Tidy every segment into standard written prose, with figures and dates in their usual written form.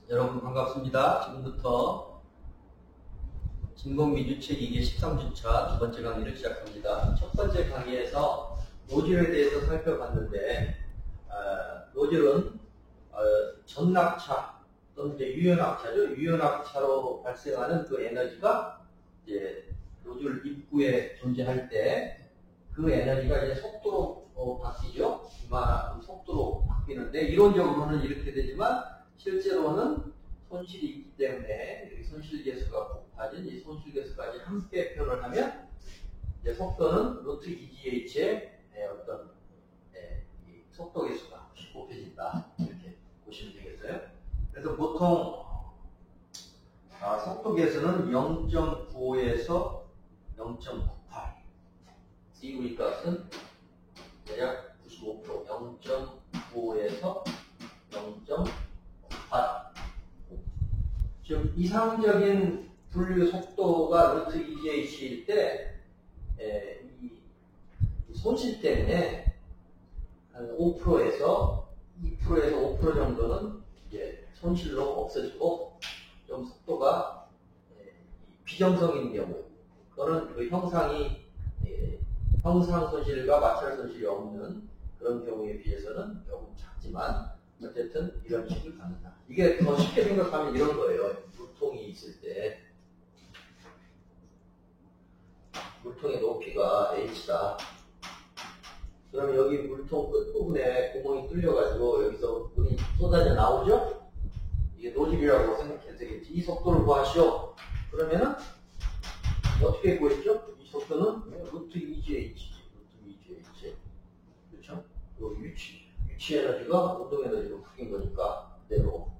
여러분 반갑습니다. 지금부터 진공미주책 2개 13주차 두 번째 강의를 시작합니다. 첫 번째 강의에서 노즐에 대해서 살펴봤는데 노즐은 전낙차 또는 이제 유연낙차죠. 유연낙차로 발생하는 그 에너지가 이제 노즐 입구에 존재할 때 그 에너지가 이제 속도로 바뀌죠. 이만큼 속도로 바뀌는데 이론적으로는 이렇게 되지만 실제로는 손실이 있기 때문에 여기 손실계수가 곱해진 이 손실계수까지 함께 표현을 하면 이제 속도는 루트 EGH의 어떤 이 속도계수가 곱해진다 이렇게 보시면 되겠어요. 그래서 보통 속도계수는 0.95에서 0.98 CV 값은 대략 95% 0.95에서 0.98 좀 이상적인 분류 속도가 루트 EGH일 때 이 손실 때문에 한 5%에서 2%에서 5% 정도는 이제 손실로 없어지고 좀 속도가 비정성인 경우 그거는 그 형상이 형상 손실과 마찰 손실이 없는 그런 경우에 비해서는 조금 작지만 어쨌든 이런 식을 갖는다. 이게 더 쉽게 생각하면 이런 거예요. 물통이 있을 때 물통의 높이가 h다. 그럼 여기 물통 끝부분에 구멍이 뚫려가지고 여기서 물이 쏟아져 나오죠? 이게 노즐이라고 생각해도 되겠지. 이 속도를 구하시오. 그러면은 어떻게 구했죠? 이 속도는 루트 EGH. 그렇죠? 그 위치 에너지가 운동 에너지로 바뀐 거니까 그대로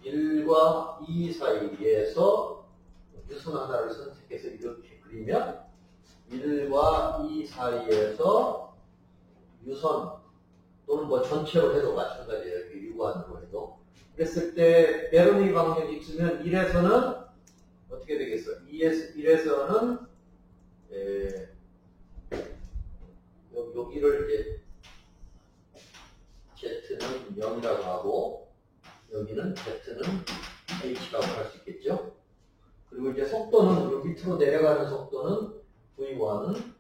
1과 2 사이에서 유선 하나를 선택해서 이렇게 그리면 1과 2 사이에서 유선 또는 뭐 전체로 해도 마찬가지예요. 이렇게 유관으로 해도 그랬을 때 베르누이 방정식 쓰면 1에서는 어떻게 되겠어? 1에서는 여기를 이제 Z는 0이라고 하고 여기는 Z는 H라고 할 수 있겠죠. 그리고 이제 속도는 요 밑으로 내려가는 속도는 V1은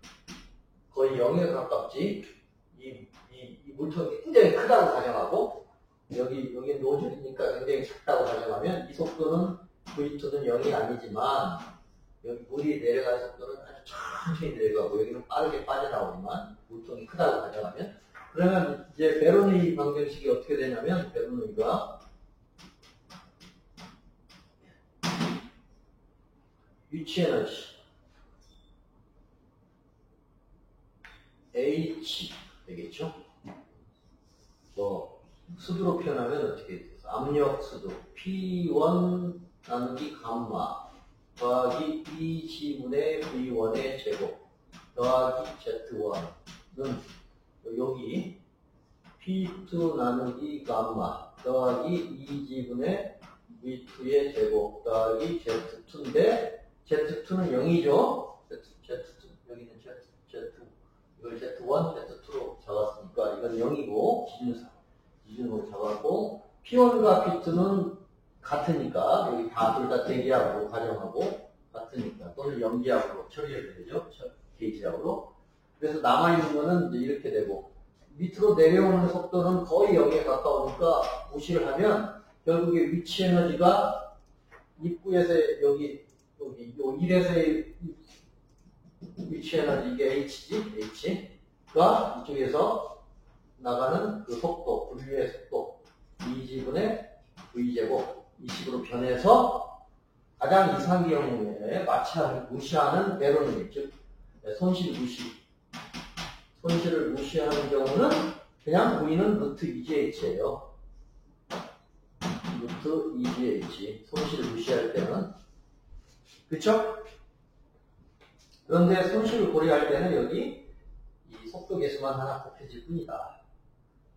거의 0에 가깝지. 이 물통이 굉장히 크다고 가정하고 여기 노즐이니까 굉장히 작다고 가정하면 이 속도는 V2는 0이 아니지만 여기 물이 내려가는 속도는 아주 천천히 내려가고 여기는 빠르게 빠져나오지만 물통이 크다고 가정하면 그러면 이제 베르누이 방정식이 어떻게 되냐면 베르누이가 위치 에너지 H 되겠죠? 뭐 수두로 표현하면 어떻게 돼요? 압력 수두 P1 나누기 감마 더하기 E지분의 V1의 제곱 더하기 Z1은 여기 P2 나누기 감마 더하기 E지분의 V2의 제곱 더하기 Z2인데 Z2는 0이죠. Z2 여기는 Z2 이걸 Z1, Z2로 잡았으니까 이건 0이고 기준으로 잡았고 P1과 P2는 같으니까 여기 다 둘 다 대기압으로 가정하고 같으니까 또는 염기압으로 처리해도 되죠. 게이지압으로. 그래서 남아있는 거는 이제 이렇게 되고 밑으로 내려오는 속도는 거의 0에 가까우니까 무시를 하면 결국에 위치 에너지가 입구에서 여기 요 1에서의 위치 에너지 이게 H지. H가 이쪽에서 나가는 그 속도, 분류의 속도 2지분의 V제곱 이 식으로 변해서 가장 이상 경우에 무시하는 베르누이, 즉 손실을 무시하는 경우는 그냥 V는 루트 EGH예요. 루트 EGH 손실을 무시할 때는 그렇죠? 그런데 손실을 고려할 때는 여기 이 속도 계수만 하나 곱해질 뿐이다.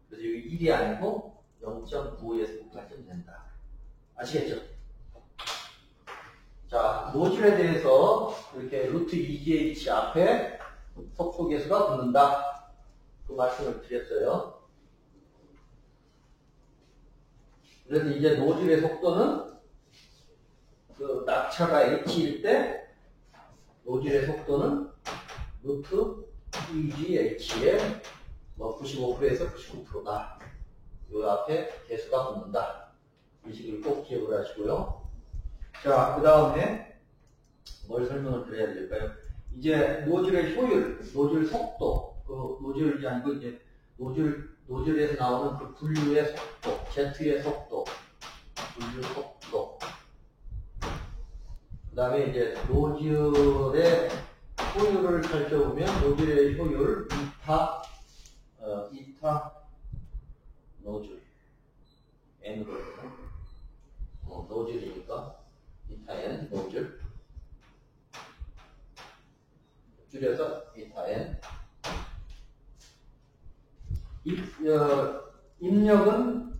그래서 여기 1이 아니고 0.95에서 곱하시면 된다. 아시겠죠? 자, 노즐에 대해서 이렇게 루트 EGH 앞에 속도 계수가 붙는다. 그 말씀을 드렸어요. 그래서 이제 노즐의 속도는 그 낙차가 h일 때 노즐의 속도는 루트 EGH의 뭐 95%에서 99%다. 이 앞에 개수가 붙는다. 이 식을 꼭 기억을 하시고요. 자, 그 다음에 뭘 설명을 드려야 될까요? 이제 노즐의 효율, 노즐 속도, 그 노즐이 아니고 이제 노즐에서 나오는 그 분류의 속도, Z의 속도, 분류 속도. 그 다음에 이제 노즐의 효율을 살펴보면 노즐의 효율, 이타 노즐, N으로 해서 노즐이니까 이타 N 노즐 줄여서 이타 N. 입력은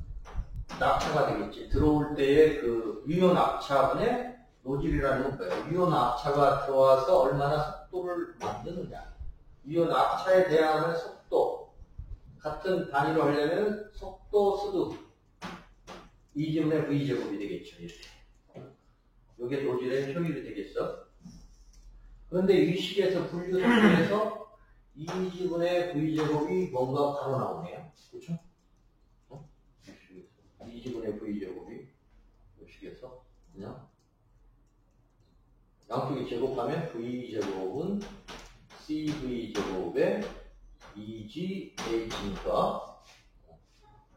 낙차가 되겠지. 들어올 때의 그 유효 낙차분의 노즐이라는 건 뭐예요? 유효 낙차가 들어와서 얼마나 속도를 만드느냐. 유효 낙차에 대항하는 속도. 같은 단위로 하려면 속도 수도 E제곱의 V제곱이 되겠죠. 이렇게. 이게 노즐의 효율이 되겠어. 그런데 이 식에서 분류 속도에서 E제곱의 V제곱이 뭔가 바로 나오네요. 그렇죠? E제곱의 V제곱이 이 식에서 그냥 양쪽이 제곱하면 V제곱은 CV제곱의 EGH니까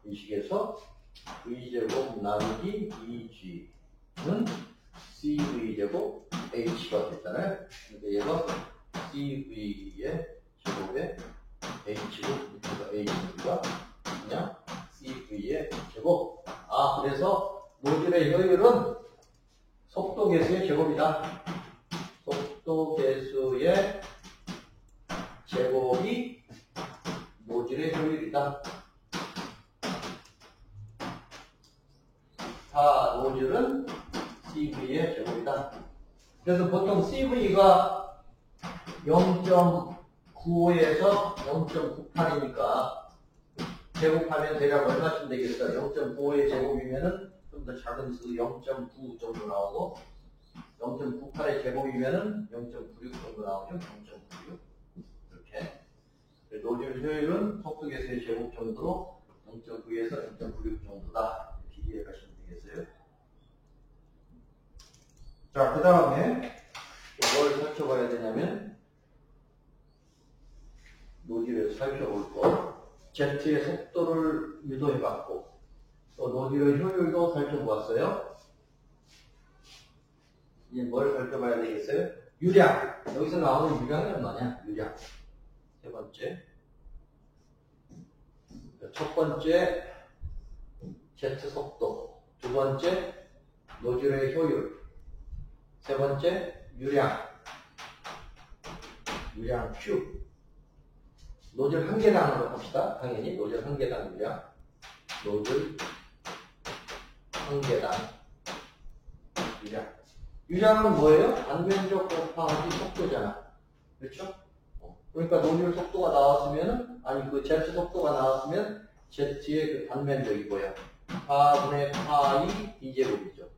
이 식에서 V제곱 나누기 EG는 CV제곱 H가 됐잖아요. 그러니까 얘가 CV의 제곱에 H고 밑에가 H니까 그냥 CV의 제곱. 아, 그래서 노즐의 효율은 속도 계수의 제곱이다. 속도 계수의 제곱이 노즐의 효율이다. 다 노즐은 CV의 제곱이다. 그래서 보통 CV가 0.95에서 0.98이니까 제곱하면 대략 얼마쯤 되겠어요? 0.95의 제곱이면은 좀 더 작은 수 0.9 정도 나오고 0.98의 제곱이면은 0.96 정도 나오죠. 0.96 이렇게. 노즐 효율은 속도 계수의 제곱 정도로 0.9에서 0.96 정도다. 이렇게 이해하시면 되겠어요. 자, 그 다음에 뭘 살펴봐야 되냐면 노즐을 살펴볼 거. Z의 속도를 유도해봤고 또 노즐의 효율도 살펴보았어요. 이제 뭘 살펴봐야 되겠어요? 유량. 여기서 나오는 유량이 얼마냐? 유량. 세 번째. 첫 번째 Z 속도. 두 번째 노즐의 효율. 세 번째 유량. 유량 Q. 노즐 한 개당으로 합시다. 당연히 노즐 한 개당 유량. 노즐 한 개당 유량. 유량은 뭐예요? 단면적 곱하기 속도잖아. 그렇죠? 그러니까 노즐 속도가 나왔으면, 아니 그 Z 속도가 나왔으면 Z의 그 단면적이 뭐야? 4분의 파이 D제곱이죠.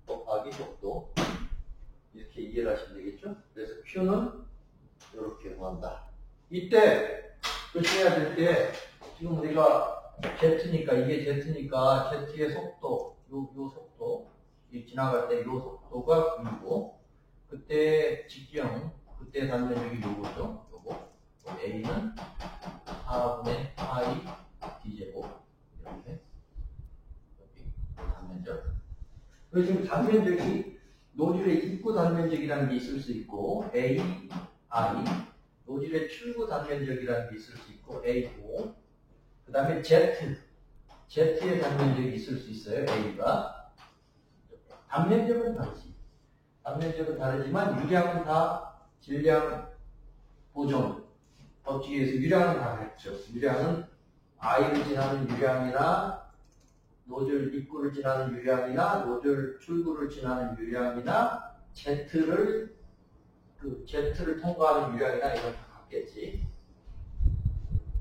곱하기 속도. 이렇게 이해를 하시면 되겠죠? 그래서 Q는 이렇게 구한다. 이때 조심해야 될 때, 지금 우리가 Z니까, 이게 Z니까 Z의 속도, 요 속도, 이 지나갈 때 이 속도가 V고, 그때 직경, 그때 단면적이 요거죠. 요거. A는 4분의 파이 D제곱. 이렇게. 여기 단면적. 그리고 지금 단면적이 노즐의 입구 단면적이라는 게 있을 수 있고, A, I, 노즐의 출구 단면적이라는 게 있을 수 있고, A5, 그 다음에 Z, Z의 단면적이 있을 수 있어요, A가. 단면적은 다르지. 단면적은 다르지만, 유량은 다 질량 보존 법칙에서 유량은 다 그랬죠. 유량은 I를 지나는 유량이나, 노즐 입구를 지나는 유량이나, 노즐 출구를 지나는 유량이나, Z를 통과하는 유량이나 이건 다 같겠지.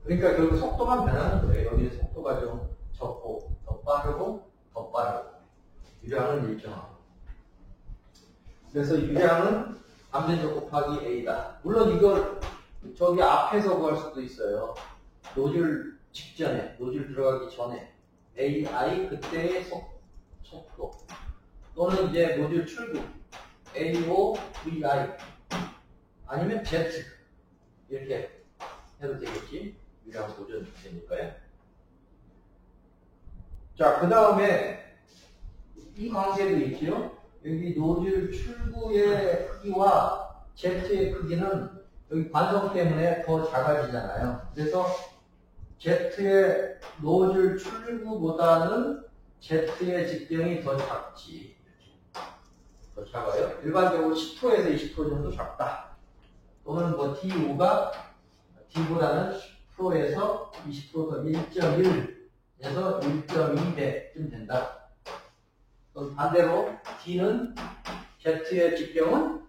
그러니까 결국 속도만 변하는 거예요. 여기 속도가 좀 적고, 더 빠르고, 더 빠르고 유량은 일정하고. 그래서 유량은 암전적 곱하기 A다. 물론 이걸 저기 앞에서 구할 수도 있어요. 노즐 직전에, 노즐 들어가기 전에 AI 그때의 속도 또는 이제 노즐 출구 AOVI 아니면 Z 이렇게 해도 되겠지. 유량 보존 되니까요. 자, 그 다음에 이 관계도 있죠. 여기 노즐 출구의 크기와 Z의 크기는 여기 관성 때문에 더 작아지잖아요. 그래서 Z의 노즐 출구보다는 Z의 직경이 더 작지. 더 작아요. 일반적으로 10%에서 20% 정도 작다. 또는 뭐 D5가 D보다는 10%에서 20%더 1.1에서 1.2배쯤 된다. 그럼 반대로 D는 Z의 직경은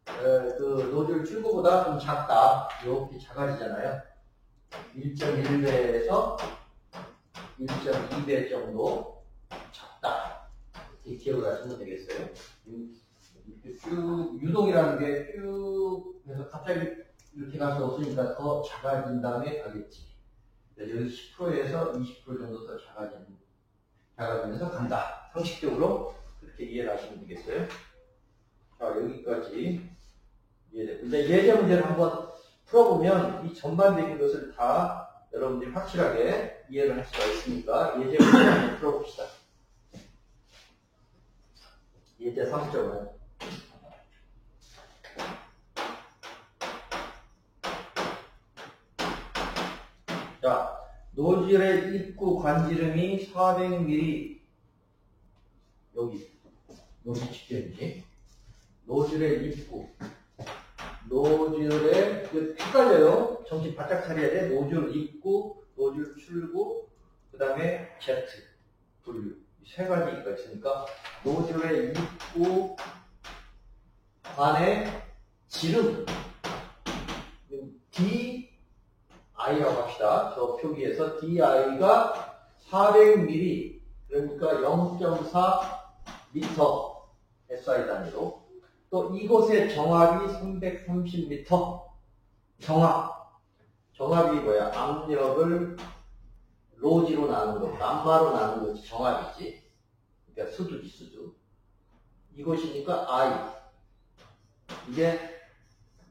그 노즐 출구보다 좀 작다. 이렇게 작아지잖아요. 1.1배에서 1.2배 정도 작다. 이렇게 기억을 하시면 되겠어요. 쭉 유동이라는 게 쭉 해서 갑자기 이렇게 갈 수 없으니까 더 작아진 다음에 가겠지. 여기 10%에서 20% 정도 더 작아지면서 간다. 상식적으로 그렇게 이해를 하시면 되겠어요. 자, 여기까지 이해되고. 이제 예제 문제를 한번 풀어보면 이 전반적인 것을 다 여러분들이 확실하게 이해를 할 수가 있으니까 예제 문제를 한번 풀어봅시다. 예제 3점은 자, 노즐의 입구 관지름이 400mm 여기 직전이지. 노즐의 입구 노즐의 헷갈려요. 정신 바짝 차려야 돼. 노즐 입구, 노즐 출구, 그 다음에 Z 분류 세 가지가 있으니까 노즐의 입구 관의 지름 DI라고 합시다. 저 표기에서 DI가 400mm 그러니까 0.4m SI 단위로 또 이곳의 정압이 330m 정압이 뭐야? 압력을 로지로 나눈 거, 감마로 나눈 것이 정압이지. 그러니까 수두지 수두. 이곳이니까 I 이게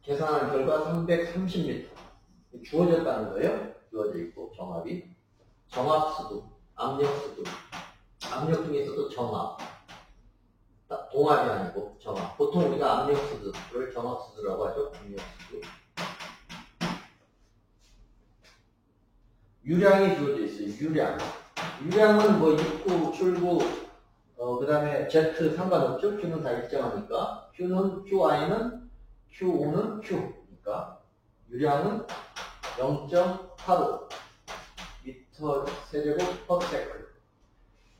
계산한 결과 330m 주어졌다는 거예요. 주어져 있고 정압이 정압 수두, 압력 수두, 압력 중에서도 정압, 동압이 아니고 정압. 보통 우리가 압력 수두를 정압 수두라고 하죠. 압력 수두. 유량이 주어져 있어요. 유량은 뭐 입구, 출구, 그 다음에 Z 상관없죠. Q는 다 일정하니까. QI는 Q5는 Q니까 유량은 0.85 미터 세제곱 퍼 세클.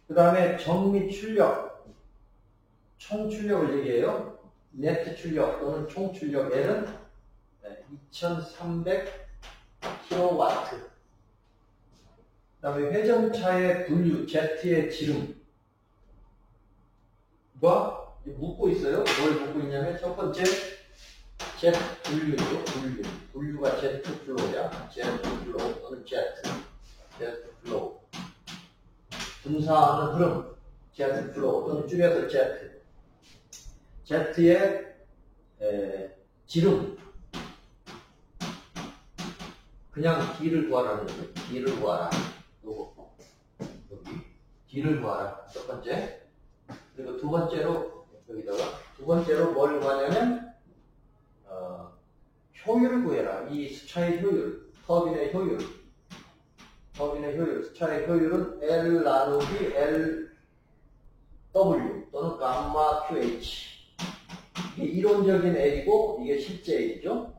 그 다음에 정미 출력, 총 출력을 얘기해요. 네트 출력 또는 총 출력 L은 2300 kW. 그 다음에 회전차의 분류, Z의 지름과 묶고 있어요. 뭘 묶고 있냐면 첫 번째 Z 분류죠. 분류가 Z 플로우야. Z 플로우 또는 Z 플로우. 분사하는 흐름 Z 플로우 또는 줄여서 Z. Z의 지름. 그냥 D를 구하라는 거죠. D를 구하라. 요거 여기 D를 구하라. 첫 번째. 그리고 두 번째로 여기다가 두 번째로 뭘 구하냐면 효율을 구해라. 이 수차의 효율, 터빈의 효율, 수차의 효율은 L 나누기 L W 또는 감마 QH. 이게 이론적인 L이고 이게 실제 L이죠.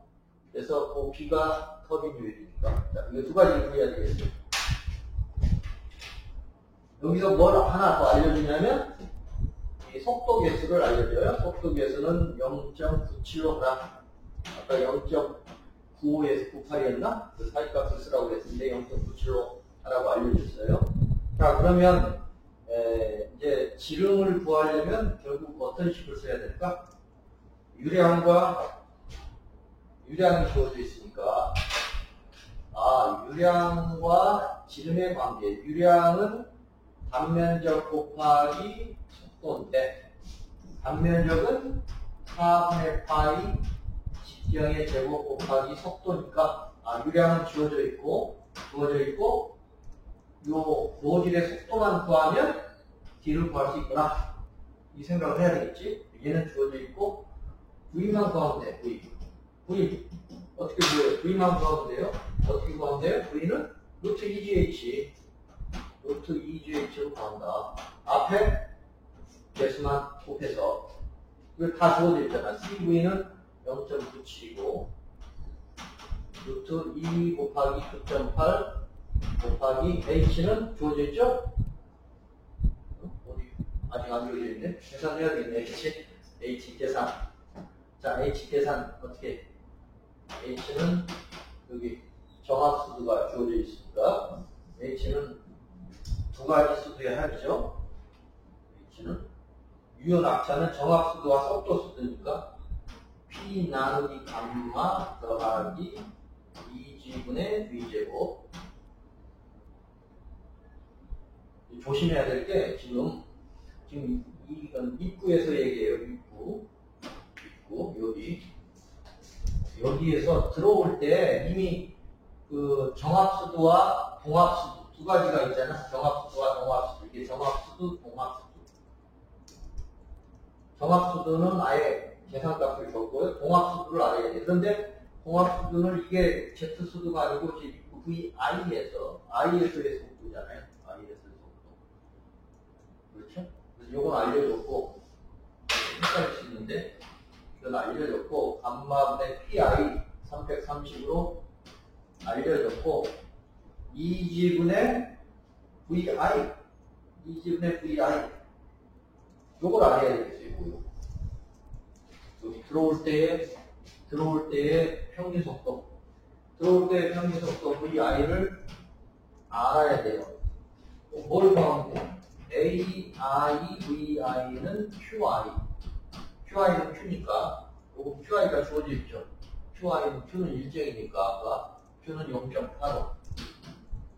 그래서 그 B가 터빈 효율이니까. 자, 이거 두 가지 구해야 되겠어요. 여기서 뭘 하나 더 알려주냐면 이 속도 개수를 알려줘요. 속도 개수는 0.975g. 아까 0.95에서 98이었나? 그 사이값을 쓰라고 했는데 0.975라고 알려줬어요. 자, 그러면 이제 지름을 구하려면 결국 어떤 식을 써야 될까? 유량이 주어져 있으니까, 유량과 지름의 관계. 유량은 단면적 곱하기 속도인데, 단면적은 4분의 파이 직경의 제곱 곱하기 속도니까, 유량은 주어져 있고, 요 노즐의 속도만 구하면 D를 구할 수 있구나. 이 생각을 해야 되겠지? 얘는 주어져 있고, V만 구하면 돼, V. 어떻게 구해요? V만 구하면 돼요? 어떻게 구하면 돼요? V는 루트 2GH로 구한다. 앞에 개수만 곱해서. 이거 다 주어져 있잖아. CV는 0.97이고, 루트 2 곱하기 9.8 곱하기 H는 주어져 있죠? 어디? 아직 안 주어져 있네? 계산해야 되겠네. H 계산. 자, H 계산 어떻게? H는 여기 정합수두가 주어져 있으니까 H는 두 가지 수두의 합이죠. H는 유효낙차는 정합수두와 속도수두니까 P 나누기 감마 더하기 2G분의 V제곱. 조심해야 될 게 지금 이건 입구에서 얘기해요. 입구 여기에서 들어올 때 이미 그 정합수두와 동합수두 두 가지가 있잖아. 정합수두와 동합수두. 이게 정합수두, 동합수두. 정합수두는 아예 계산값을 줬고요. 동합수두를 알아야 돼. 그런데 동합수두는 이게 Z수두가 아니고 VI에서 I에서의 속도잖아요. I에서의 속도. 그렇죠? 그래서 이건 알려줬고, 헷갈릴 수 있는데, 이건 알려줬고, 감마분의 PI 330으로 알려줬고, 2G분의 VI, 요걸 알아야 되겠어요. 요거. 여기 들어올 때의 평균 속도, VI를 알아야 돼요. 뭘 구하면 돼요? VI는 QI는 Q니까, 요거 QI가 주어져 있죠. Q는 일정이니까, 아까 Q는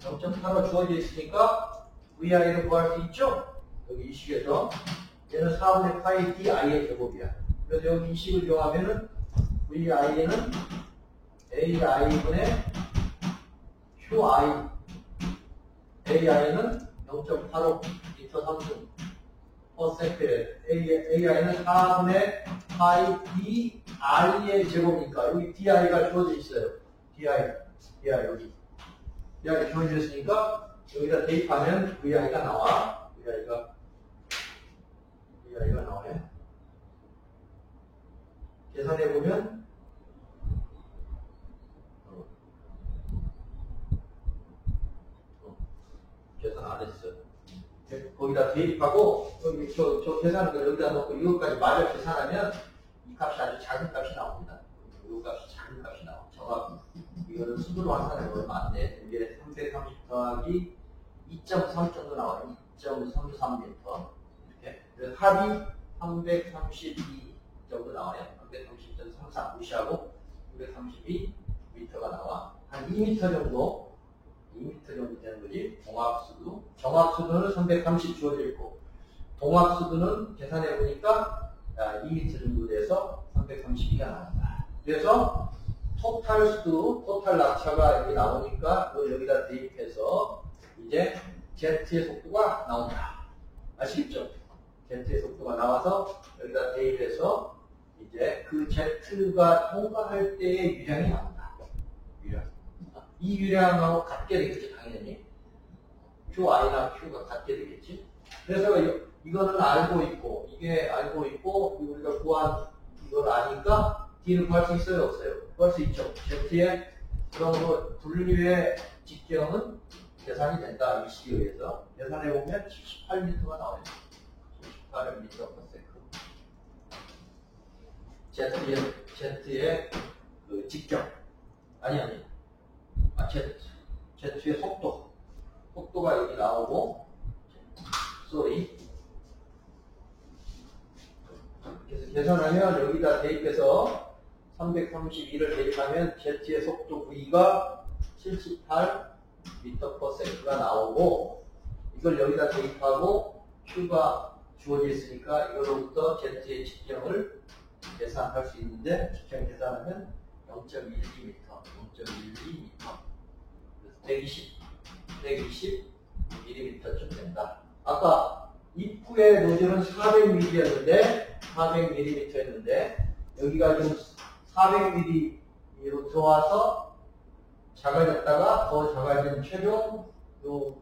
0.85 주어져 있으니까 VI를 구할 수 있죠? 여기 이 식에서 얘는 4분의 파이 DI의 제곱이야. 그래서 여기 이 식을 이용하면은 VI는 AI분의 QI, AI는 0.85 리터 3분 퍼센트에 AI는 4분의 파이 DI의 제곱이니까 여기 DI가 주어져 있어요. DI 여기 DI 주어져 있으니까 여기다 대입하면 VI가 나와. VI가 나와요. 계산해보면 계산 안 했어요. 거기다 대입하고 여기 저 계산을 여기다 넣고 이것까지 마저 계산하면 이 값이 아주 작은 값이 나옵니다. 이 값이 작은 값이 나와. 정확히 이거는 수두로 환산해 얼마 안 돼. 이게 330 더하기 2.3 정도 나와요. 2.33m 이렇게. 그래서 합이 332 정도 나와요. 330.33 무시하고 232m가 나와. 한 2m 정도 되는 거지. 정합수두는 330 주어져 있고, 동합수두는 계산해 보니까 2m 정도 돼서 332가 나온다. 그래서 토탈 낙차가 여기 나오니까 여기다 대입해서 이제 Z의 속도가 나온다. 아시겠죠? Z의 속도가 나와서 여기다 대입해서 이제 그 Z가 통과할 때의 유량이 나온다. 이 유량하고 같게 되겠지, 당연히. QI나 Q가 같게 되겠지. 그래서 이거는 알고 있고, 이게 알고 있고, 우리가 구한 이걸 아니까 D를 구할 수 있어요, 없어요? 구할 수 있죠. Z의 그런 분류의 직경은 계산이 된다, 이 식에 의해서. 계산해보면 78m가 나와요. 78m per Z의 그 직경. Z의 속도가 여기 나오고, 계산하면 여기다 대입해서 332를 대입하면 Z의 속도 V가 78m/s가 나오고, 이걸 여기다 대입하고 Q가 주어져 있으니까 이걸로부터 Z의 직경을 계산할 수 있는데, 직경 계산하면 0.12m, 120mm쯤 된다. 아까 입구의 노즐은 400mm였는데, 400mm였는데, 여기가 지금 400mm로 들어와서 작아졌다가 더 작아진 최종 요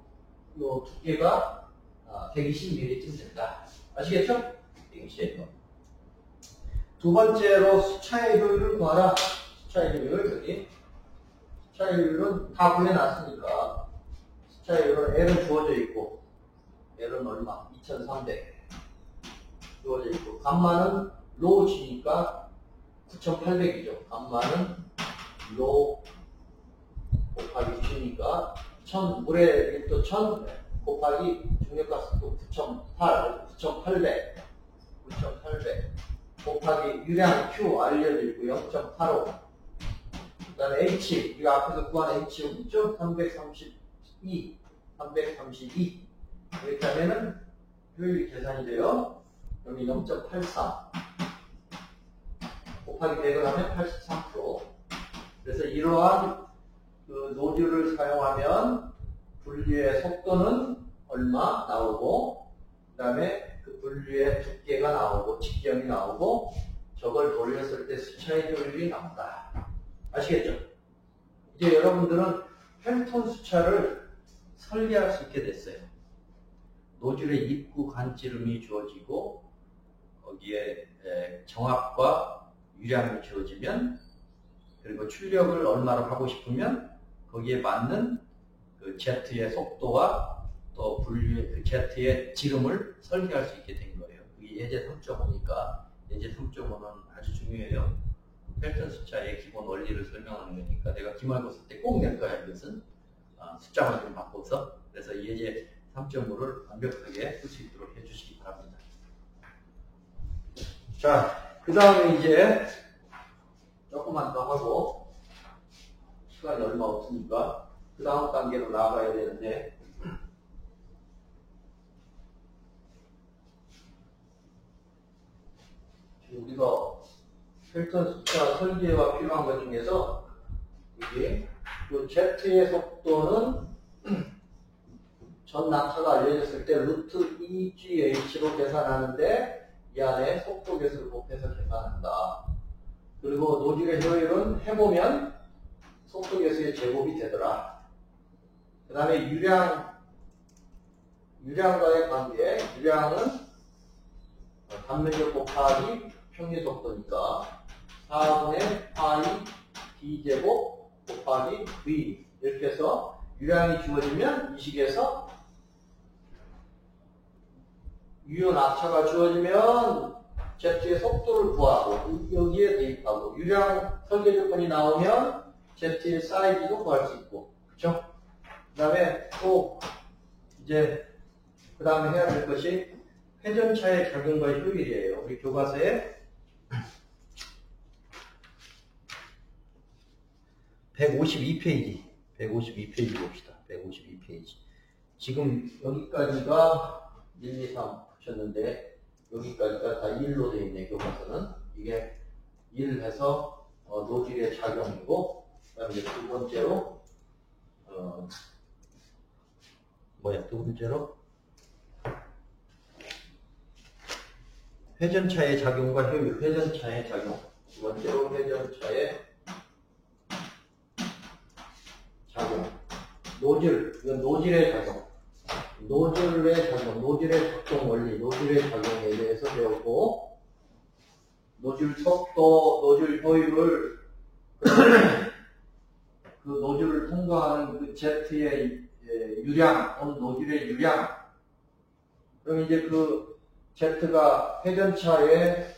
두께가 120mm쯤 된다. 아시겠죠? 120mm. 두 번째로 수차의 효율을 구하라. 수차의 효율, 여기. 수차의 효율은 다 구해놨으니까. 수차의 효율은 L은 주어져 있고, L은 얼마? 2300 주어져 있고, 감마는 로 G니까 9800이죠. 감마는 로 곱하기 G니까 1000, 물의 밀도 1000 곱하기 중력가스도 9800 곱하기 유량 Q 알려져 있고 0.85. 그 다음에 H, 우리가 앞에서 구한 H 있죠? 332. 이렇게 하면은 효율이 계산이 돼요. 여기 0.83 곱하기 100을 하면 83%. 그래서 이러한 그 노즐을 사용하면 분류의 속도는 얼마 나오고, 그 다음에 그 분류의 두께가 나오고, 직경이 나오고, 저걸 돌렸을 때 수차의 효율이 나온다. 아시겠죠? 이제 여러분들은 펠톤 수차를 설계할 수 있게 됐어요. 노즐의 입구 간지름이 주어지고, 거기에 정압과 유량이 주어지면, 그리고 출력을 얼마로 하고 싶으면 거기에 맞는 그 Z의 속도와 또 분류의 그 Z의 지름을 설계할 수 있게 된 거예요. 그게 예제 3.5니까 예제 3.5는 아주 중요해요. 펠턴 수차의 기본 원리를 설명하는 거니까 내가 기말고 쓸 때 꼭 낼 거야. 이것은 숫자만 좀 바꿔서. 그래서 예제 3.5를 완벽하게 쓸 수 있도록 해주시기 바랍니다. 자, 그 다음에 이제 조금만 더 하고 시간이 얼마 없으니까 그 다음 단계로 나아가야 되는데, 지금 우리가 펠턴 숫자 설계가 필요한 것 중에서 이게 그 Z의 속도는 전 낙차가 알려졌을 때 루트 EGH로 계산하는데 이 안에 속도 계수를 곱해서 계산한다. 그리고 노즐의 효율은 해보면 속도 계수의 제곱이 되더라. 그 다음에 유량과의 관계, 유량은 단면적 곱하기 평균 속도니까 4분의 파이 d제곱 곱하기 v, 이렇게 해서 유량이 주어지면 이 식에서 유효 낙차가 주어지면 Z의 속도를 구하고 여기에 대입하고, 유량 설계 조건이 나오면 Z의 사이즈도 구할 수 있고, 그쵸? 그 다음에 또 이제 그 다음에 해야 될 것이 회전차의 작용과 효율이에요. 우리 교과서에 152페이지 봅시다. 152페이지. 지금 여기까지가 1, 2, 3 붙였는데 여기까지가 다 1로 되어 있네. 교과서는 이게 1 해서 노즐의 작용이고, 그 다음에 이제 두 번째로 두 번째로 회전차의 작용과 효율, 회전차의 작용. 두 번째로 회전차의 작용. 노즐, 이건 노즐의 작용. 노즐의 작용, 노즐의 작동 원리, 노즐의 작용에 대해서 배웠고, 노즐 속도, 노즐 효율을, 그 노즐을 통과하는 그 Z의 유량, 또는 노즐의 유량. 그럼 이제 그 Z가 회전차에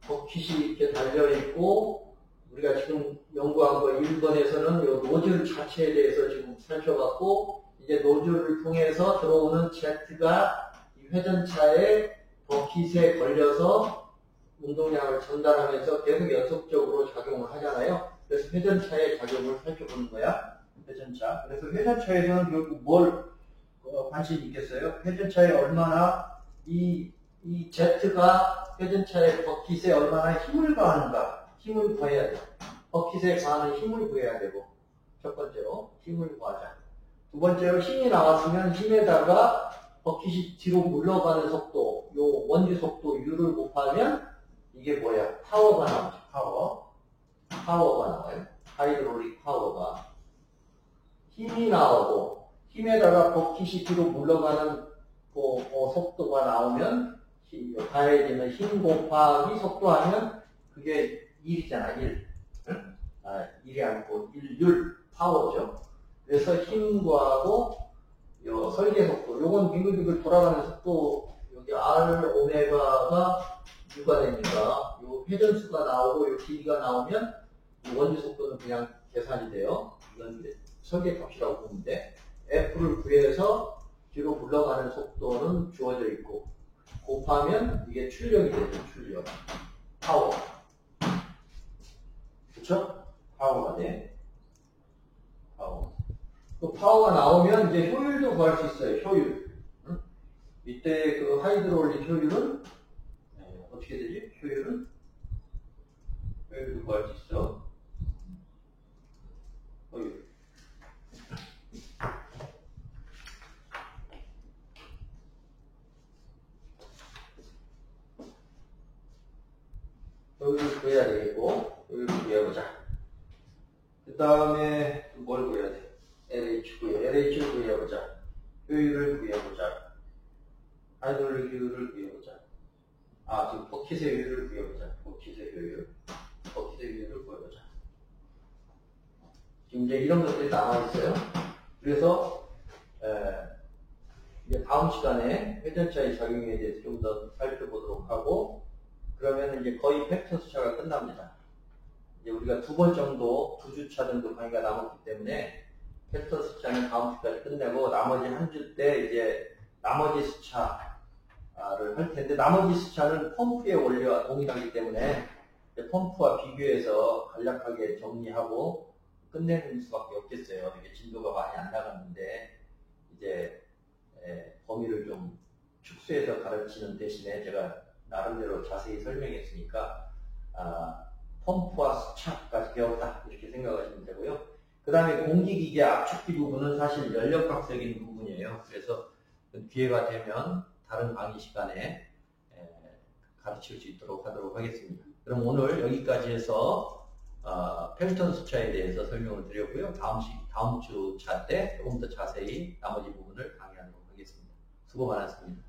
버킷이 이렇게 달려있고, 우리가 지금 연구한 거 1번에서는 이 노즐 자체에 대해서 지금 살펴봤고, 이제 노즐을 통해서 들어오는 Z가 이 회전차의 버킷에 걸려서 운동량을 전달하면서 계속 연속적으로 작용을 하잖아요. 그래서 회전차의 작용을 살펴보는 거야. 회전차. 그래서 회전차에서는 결국 뭘 관심이 있겠어요? 회전차에 얼마나 이 Z가 회전차의 버킷에 얼마나 힘을 가하는가. 힘을 구해야 돼. 버킷에 가하는 힘을 구해야 되고. 첫 번째로 힘을 구하자. 두 번째로 힘이 나왔으면 힘에다가 버킷이 뒤로 물러가는 속도, 요 원지 속도 U를 곱하면 이게 뭐야? 파워가 나오죠. 파워가 나와요. 하이드롤릭 파워가. 힘이 나오고 힘에다가 버킷이 뒤로 물러가는 속도가 나오면 가해지는 힘 곱하기 속도 하면 그게 1이잖아. 1. 1이 아니고 1율 파워죠. 그래서 힘 구하고 요 설계 속도, 요건 빙글빙글 돌아가는 속도, 여기 R 오메가가 U가 되니까 요 회전수가 나오고 요 길이가 나오면 원지 속도는 그냥 계산이 돼요. 이건 설계 값이라고 보면 돼. F를 구해서 뒤로 물러가는 속도는 주어져 있고 곱하면 이게 출력이 되죠. 출력. 파워. 그쵸? 파워가 돼. 파워. 그 파워가 나오면 이제 효율도 구할 수 있어요. 효율. 응? 이때 그 하이드롤릭 효율은 어떻게 되지? 효율도 구할 수 있어. 효율. 효율을 구해야 되겠고, 효율을 구해보자. 그 다음에 뭘 구해야 돼? LH를 구해보자. 효율을 구해보자. 하이드롤릭 효율을 구해보자. 지금 버킷의 효율을 구해보자. 버킷의 효율을 구해보자. 지금 이제 이런 것들이 남아있어요. 그래서, 이제 다음 시간에 회전차의 작용에 대해서 좀 더 살펴보도록 하고, 그러면 이제 거의 팩터 수차가 끝납니다. 이제 우리가 2번 정도, 2주차 정도 강의가 남았기 때문에 팩터 수차는 다음 주까지 끝내고 나머지 한 주 때 이제 나머지 수차를 할 텐데 나머지 수차는 펌프의 원리와 동일하기 때문에 펌프와 비교해서 간략하게 정리하고 끝내는 수밖에 없겠어요. 이게 진도가 많이 안 나갔는데 이제 범위를 좀 축소해서 가르치는 대신에 제가 나름대로 자세히 설명했으니까 펌프와 수차까지 배웠다 이렇게 생각하시면 되고요. 그 다음에 공기기계 압축기 부분은 사실 연력각색인 부분이에요. 그래서 기회가 되면 다른 강의 시간에 가르칠 수 있도록 하도록 하겠습니다. 그럼 오늘 여기까지 해서 펠턴 수차에 대해서 설명을 드렸고요. 다음 주 차 때 조금 더 자세히 나머지 부분을 강의하도록 하겠습니다. 수고 많았습니다.